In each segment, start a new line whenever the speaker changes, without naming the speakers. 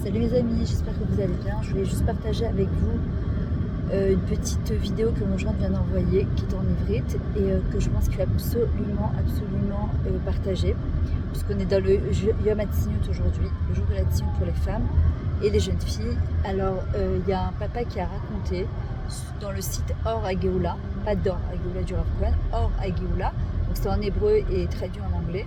Salut mes amis, j'espère que vous allez bien. Je voulais juste partager avec vous une petite vidéo que mon joint vient d'envoyer, qui est en ivrite et que je pense qu'il faut absolument partager, puisqu'on est dans le Yom HaTzniut aujourd'hui, le jour de la Tzniut pour les femmes et les jeunes filles. Alors il y a un papa qui a raconté dans le site Or HaGeoula, pas d'Or HaGeoula du Rav Cohen, Or HaGeoula, donc c'est en hébreu et traduit en anglais.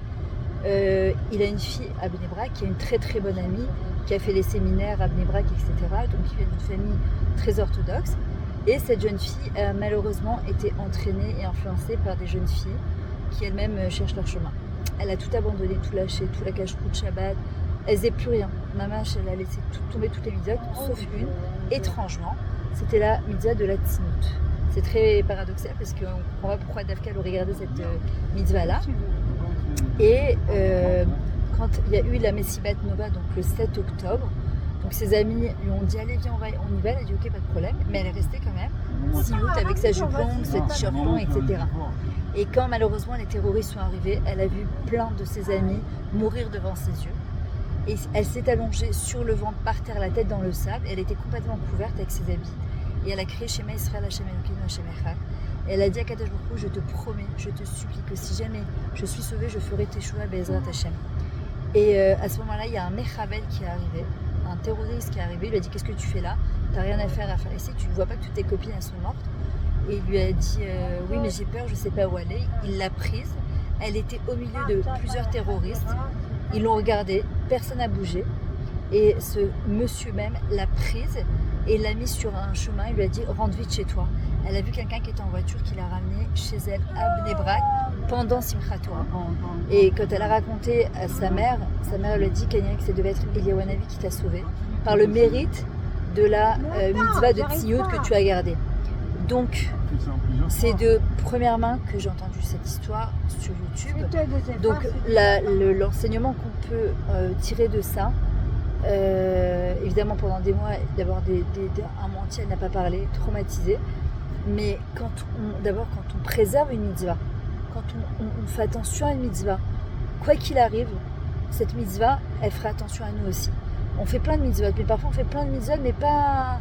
Il a une fille à Bnei Brak qui est une très très bonne amie, qui a fait les séminaires à Bnei Brak, etc. Donc il vient d'une famille très orthodoxe. Et cette jeune fille a malheureusement été entraînée et influencée par des jeunes filles qui elles-mêmes cherchent leur chemin. Elle a tout abandonné, tout lâché, tout la cache-route Shabbat. Elle faisait plus rien. Mamash, elle a laissé tomber toutes les mitzvot, sauf une. Étrangement, c'était la mitzvah de la Tzniut. C'est très paradoxal parce qu'on ne comprend pas pourquoi Davka aurait regardé cette mitzvah-là. Et quand il y a eu la Messibat Nova, donc le 7 octobre, donc ses amis lui ont dit allez viens on y va, elle a dit ok pas de problème, mais elle est restée quand même 6 août avec sa jupe longue, ses t-shirts longs, etc. Et quand malheureusement les terroristes sont arrivés, elle a vu plein de ses amis mourir devant ses yeux. Et elle s'est allongée sur le ventre par terre, la tête dans le sable, elle était complètement couverte avec ses habits. Et elle a crié Shema Israël Hashem Elokeinu Hashem Echad. Et elle a dit à Kadosh Baruch Hu, je te promets, je te supplie que si jamais je suis sauvée, je ferai Teshuva Be'ezrat Hashem. Et à ce moment-là, il y a un Mechavel qui est arrivé, un terroriste qui est arrivé, il lui a dit qu'est-ce que tu fais là? T'as rien à faire ici, tu ne vois pas que toutes tes copines elles sont mortes. Et il lui a dit oui mais j'ai peur, je ne sais pas où aller. Il l'a prise, elle était au milieu de plusieurs terroristes, ils l'ont regardée, personne n'a bougé. Et ce monsieur même l'a prise et l'a mise sur un chemin, il lui a dit rentre vite chez toi. Elle a vu quelqu'un qui était en voiture qui l'a ramenée chez elle à Bnei Brak pendant Simchat Torah. Et quand elle a raconté à sa mère lui a dit que ça devait être Eliyahu Hanavi qui t'a sauvée par le mérite de la mitzvah de Tzniut que tu as gardée. Donc c'est de première main que j'ai entendu cette histoire sur YouTube. Donc l'enseignement qu'on peut tirer de ça, évidemment pendant des mois d'avoir un mois entier elle n'a pas parlé, traumatisée. Mais quand on préserve une mitzvah, quand on fait attention à une mitzvah, quoi qu'il arrive, cette mitzvah, elle fera attention à nous aussi. On fait plein de mitzvot, mais parfois on fait plein de mitzvot, mais pas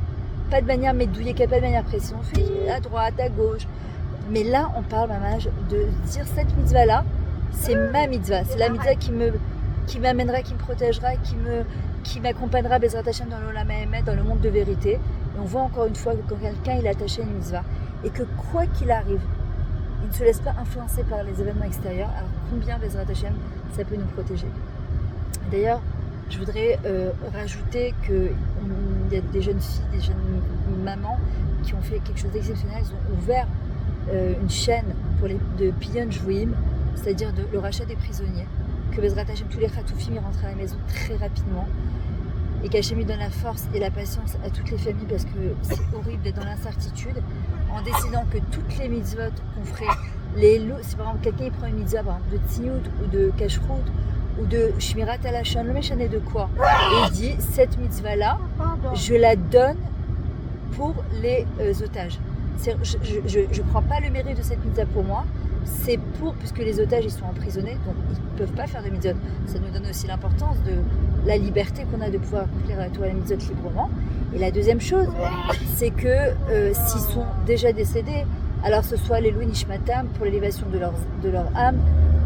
de manière médouillée, pas de manière précise. On fait à droite, à gauche. Mais là, on parle, mamage, de dire cette mitzvah-là, c'est ma mitzvah. C'est la mitzvah qui m'amènera, qui me protégera, qui m'accompagnera Bezrat Hashem dans l'Olam Haemet, dans le monde de vérité. Et on voit encore une fois que quand quelqu'un il est attaché à une mitzvah et que quoi qu'il arrive, il ne se laisse pas influencer par les événements extérieurs, alors combien Bezrat Hashem ça peut nous protéger. D'ailleurs, je voudrais rajouter qu'il y a des jeunes filles, des jeunes mamans qui ont fait quelque chose d'exceptionnel. Ils ont ouvert une chaîne de Piyun Jouim, c'est-à-dire le rachat des prisonniers. Que Bezrat Hashem, tous les Khatoufim rentrent à la maison très rapidement. Et qu'Hachem lui donne la force et la patience à toutes les familles parce que c'est horrible d'être dans l'incertitude, en décidant que toutes les mitzvot qu'on ferait, si par exemple quelqu'un prend une mitzvah par exemple, de Tzniut ou de Kashrut ou de Shmirat Halashon, le méchané de quoi? Et il dit cette mitzvah là, je la donne pour les otages. Je ne prends pas le mérite de cette mitzvah pour moi, c'est puisque les otages ils sont emprisonnés, donc ils ne peuvent pas faire de mitzvot. Ça nous donne aussi l'importance de la liberté qu'on a de pouvoir accomplir la Torah et la mitzvot librement. Et la deuxième chose, c'est que s'ils sont déjà décédés, alors ce soit les Louis Nishmatam pour l'élévation de leur âme,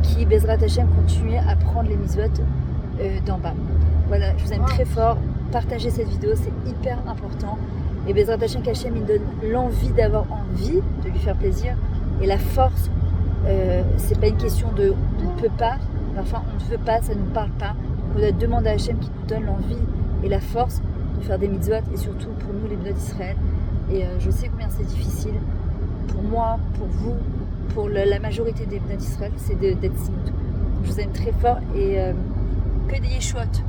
qui Bezrat Hashem continue à prendre les mitzvot d'en bas. Voilà, je vous aime très fort. Partagez cette vidéo, c'est hyper important. Et Bezrat Hashem qu'Hachem il donne l'envie d'avoir envie de lui faire plaisir et la force. C'est pas une question de on ne peut pas, parfois on ne veut pas, ça ne nous parle pas. Donc on doit demander à Hachem qui nous donne l'envie et la force de faire des mitzvot et surtout pour nous les bnot d'Israël. Et je sais combien c'est difficile pour moi, pour vous, pour la majorité des bnot d'Israël, c'est d'être tzniut. Je vous aime très fort et que des yeshuot.